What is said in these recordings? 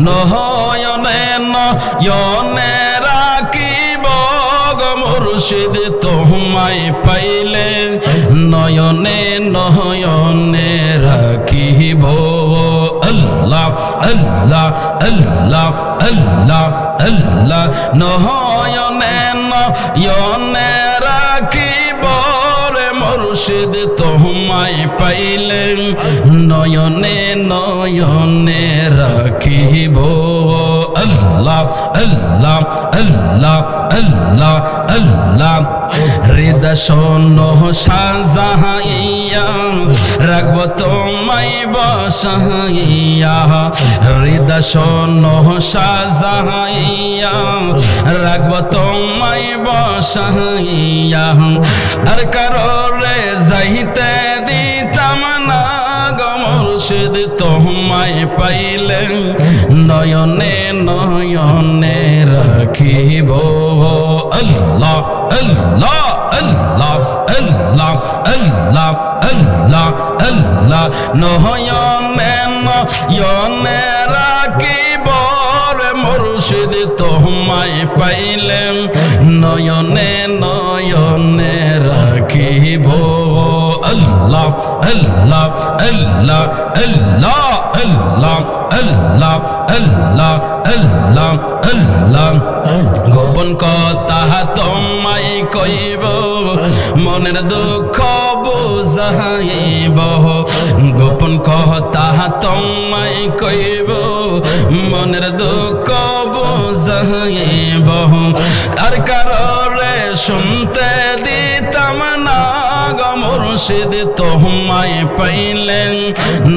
নয়নে নয়নে রাখিব গো মুর্শিদ তোমায় পাইলে নয়নে নয়নে রাখিব আল্লাহ আল্লাহ আল্লাহ আল্লাহ আল্লাহ নয়নে নয়নে রাখিব রে মুর্শিদ তোমায় পাইলে নয়নে নয়নে রাখিব আল্লাহ আল্লাহ আল্লাহ আল্লাহ আল্লাহ হৃদয় শোনো সাজাইয়া রাখব তোমায় বসাইয়া হৃদয় শোনো সাজাইয়া রাখব তোমায় বসাইয়া আর কারোরে যাইতে দিতাম না গো মুর্শিদ তোমায় পাইলে নয়নে নয়নে রাখিব আল্লাহ আল্লাহ আল্লাহ আল্লাহ আল্লাহ আল্লাহ আল্লাহ নয়নে নয়নে রাখিব রে মুর্শিদ তোমায় পাইলে নয়নে নয়নে রাখিব আল্লাহ আল্লাহ আল্লাহ আল্লাহ আল্লাহ আল্লাহ আল্লাহ আল্লাহ আল্লাহ গোপন কথা তোমায় কইব মনের দুঃখ বুঝাইব গোপন কথা তোমায় কইব মনের দুঃখ বুঝাইব আর কারোরে শুনতে দিতাম না গো মুর্শিদ তোমায় পাইলে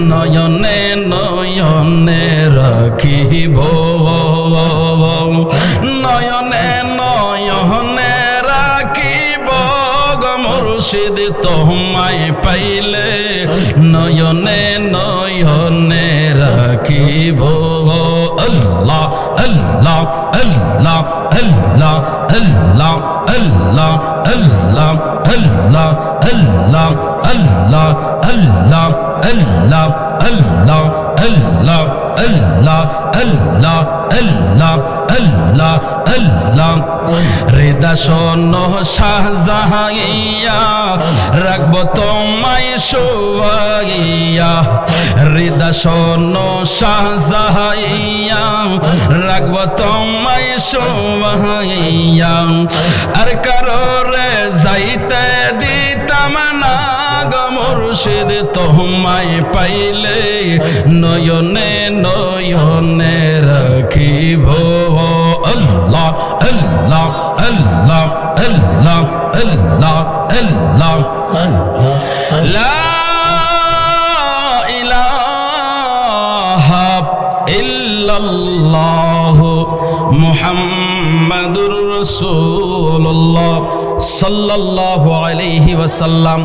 নয়নে নয়নে রাখিব নয়নে নয়নে রাখিব গো মুর্শিদ তোমায় পাইলে নয়নে নয়নে রাখিব আল্লাহ আল্লাহ আল্লাহ আল্লাহ আল্লাহ আল্লাহ আল্লাহ আল্লাহ আল্লাহ আল্লাহ আল্লাহ আল্লাহ আল্লাহ আল্লাহ আল্লাহ আল্লাহ আল্লাহ আল্লাহ আল্লাহ হৃদয় শোনো সাজাইয়া রাখব তোমায় শোয়াইয়া হৃদয় শোনো সাজাইয়া রাখব তোমায় শোয়াইয়া আর কারোরে যাইতে দিতাম না গো মুর্শিদ তোমায় পাইলে নয়নে নয়নে রাখিব আল্লাহ আল্লাহ আল্লাহ আল্লাহ আল্লাহ আল্লাহ লা ইলাহা ইল্লাল্লাহ মুহাম্মাদুর রাসূলুল্লাহ সাল্লাল্লাহু আলাইহি ওয়াসাল্লাম।